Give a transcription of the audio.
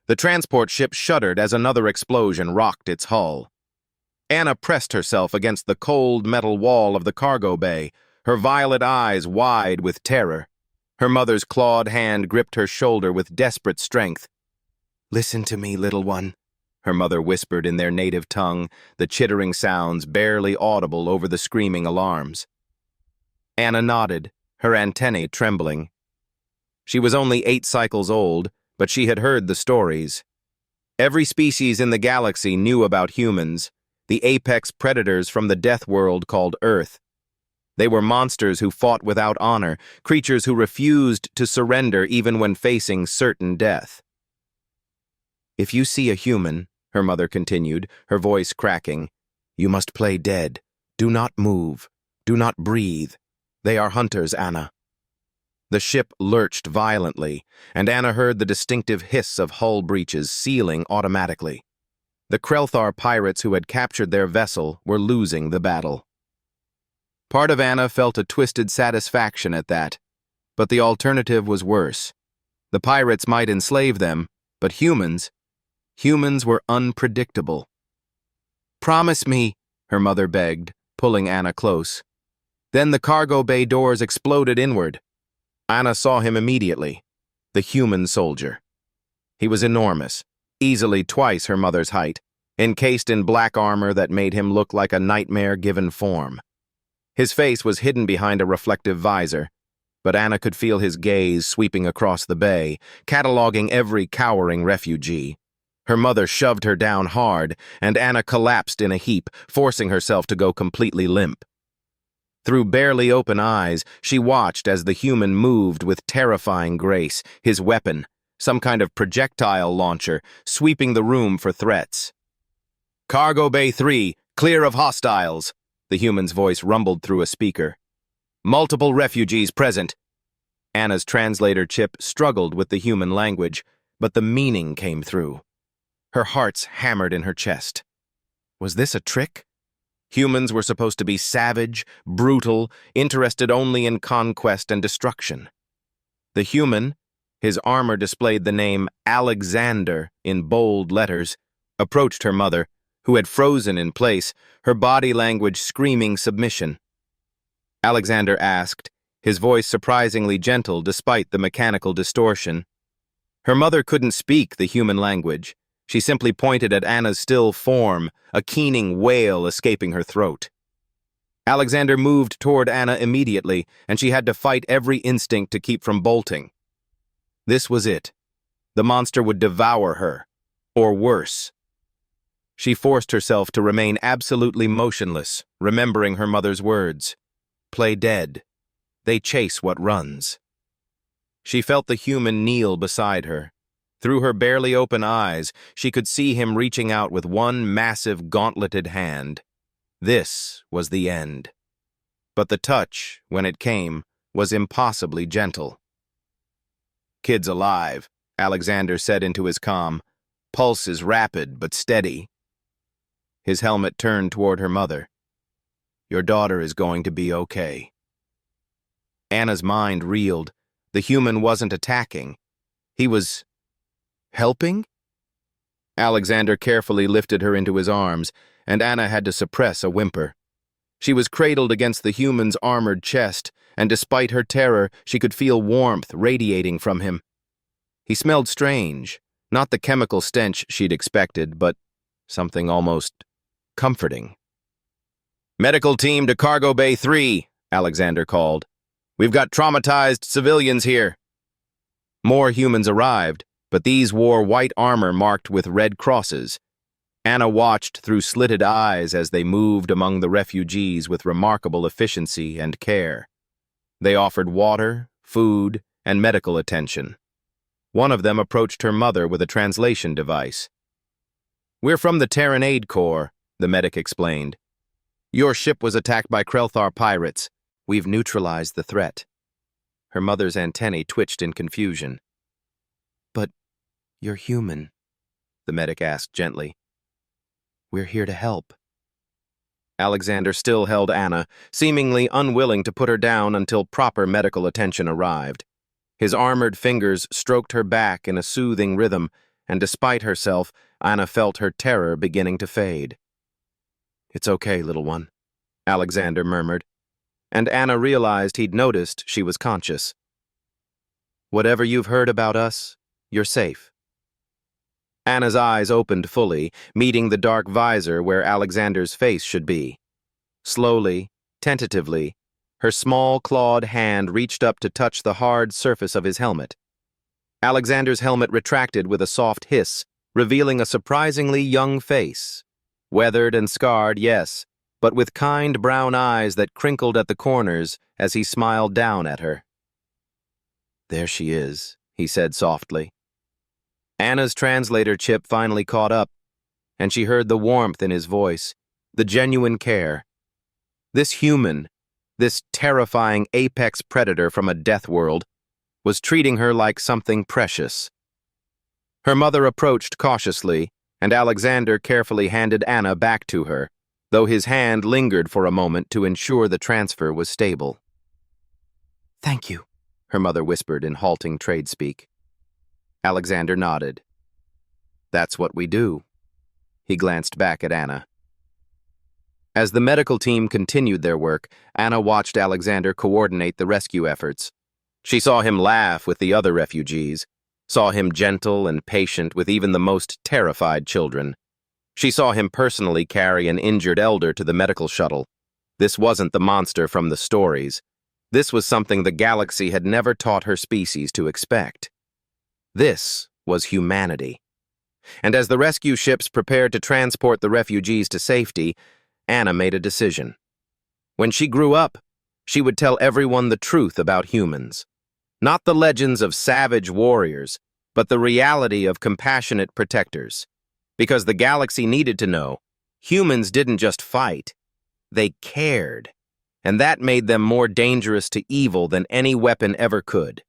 The transport ship shuddered as another explosion rocked its hull. Anna pressed herself against the cold metal wall of the cargo bay, her violet eyes wide with terror. Her mother's clawed hand gripped her shoulder with desperate strength. "Listen to me, little one," her mother whispered in their native tongue, the chittering sounds barely audible over the screaming alarms. Anna nodded, her antennae trembling. She was only 8 cycles old, but she had heard the stories. Every species in the galaxy knew about humans, the apex predators from the death world called Earth. They were monsters who fought without honor, creatures who refused to surrender even when facing certain death. "If you see a human," her mother continued, her voice cracking, "you must play dead. Do not move. Do not breathe. They are hunters, Anna." The ship lurched violently, and Anna heard the distinctive hiss of hull breaches sealing automatically. The Krelthar pirates who had captured their vessel were losing the battle. Part of Anna felt a twisted satisfaction at that, but the alternative was worse. The pirates might enslave them, but humans were unpredictable. "Promise me," her mother begged, pulling Anna close. Then the cargo bay doors exploded inward. Anna saw him immediately, the human soldier. He was enormous, easily twice her mother's height, encased in black armor that made him look like a nightmare given form. His face was hidden behind a reflective visor, but Anna could feel his gaze sweeping across the bay, cataloging every cowering refugee. Her mother shoved her down hard, and Anna collapsed in a heap, forcing herself to go completely limp. Through barely open eyes, she watched as the human moved with terrifying grace, his weapon, some kind of projectile launcher, sweeping the room for threats. "Cargo Bay 3, clear of hostiles," the human's voice rumbled through a speaker. "Multiple refugees present." Anna's translator chip struggled with the human language, but the meaning came through. Her hearts hammered in her chest. Was this a trick? Humans were supposed to be savage, brutal, interested only in conquest and destruction. The human, his armor displayed the name Alexander in bold letters, approached her mother, who had frozen in place, her body language screaming submission. Alexander asked, his voice surprisingly gentle despite the mechanical distortion. Her mother couldn't speak the human language. She simply pointed at Anna's still form, a keening wail escaping her throat. Alexander moved toward Anna immediately, and she had to fight every instinct to keep from bolting. This was it. The monster would devour her, or worse. She forced herself to remain absolutely motionless, remembering her mother's words. "Play dead. They chase what runs." She felt the human kneel beside her. Through her barely open eyes, she could see him reaching out with one massive gauntleted hand. This was the end. But the touch, when it came, was impossibly gentle. "Kid's alive," Alexander said into his comm. "Pulse is rapid but steady." His helmet turned toward her mother. "Your daughter is going to be okay." Anna's mind reeled. The human wasn't attacking. He was helping? Alexander carefully lifted her into his arms, and Anna had to suppress a whimper. She was cradled against the human's armored chest, and despite her terror, she could feel warmth radiating from him. He smelled strange, not the chemical stench she'd expected, but something almost comforting. "Medical team to Cargo Bay 3, Alexander called. "We've got traumatized civilians here." More humans arrived, but these wore white armor marked with red crosses. Anna watched through slitted eyes as they moved among the refugees with remarkable efficiency and care. They offered water, food, and medical attention. One of them approached her mother with a translation device. "We're from the Terran Aid Corps," the medic explained. "Your ship was attacked by Krelthar pirates. We've neutralized the threat." Her mother's antennae twitched in confusion. "But you're human," the medic asked gently. "We're here to help." Alexander still held Anna, seemingly unwilling to put her down until proper medical attention arrived. His armored fingers stroked her back in a soothing rhythm, and despite herself, Anna felt her terror beginning to fade. "It's okay, little one," Alexander murmured, and Anna realized he'd noticed she was conscious. "Whatever you've heard about us, you're safe." Anna's eyes opened fully, meeting the dark visor where Alexander's face should be. Slowly, tentatively, her small clawed hand reached up to touch the hard surface of his helmet. Alexander's helmet retracted with a soft hiss, revealing a surprisingly young face. Weathered and scarred, yes, but with kind brown eyes that crinkled at the corners as he smiled down at her. "There she is," he said softly. Anna's translator chip finally caught up, and she heard the warmth in his voice, the genuine care. This human, this terrifying apex predator from a death world, was treating her like something precious. Her mother approached cautiously, and Alexander carefully handed Anna back to her, though his hand lingered for a moment to ensure the transfer was stable. "Thank you," her mother whispered in halting trade speak. Alexander nodded. "That's what we do." He glanced back at Anna. As the medical team continued their work, Anna watched Alexander coordinate the rescue efforts. She saw him laugh with the other refugees, saw him gentle and patient with even the most terrified children. She saw him personally carry an injured elder to the medical shuttle. This wasn't the monster from the stories. This was something the galaxy had never taught her species to expect. This was humanity. And as the rescue ships prepared to transport the refugees to safety, Anna made a decision. When she grew up, she would tell everyone the truth about humans. Not the legends of savage warriors, but the reality of compassionate protectors. Because the galaxy needed to know, humans didn't just fight, they cared. And that made them more dangerous to evil than any weapon ever could.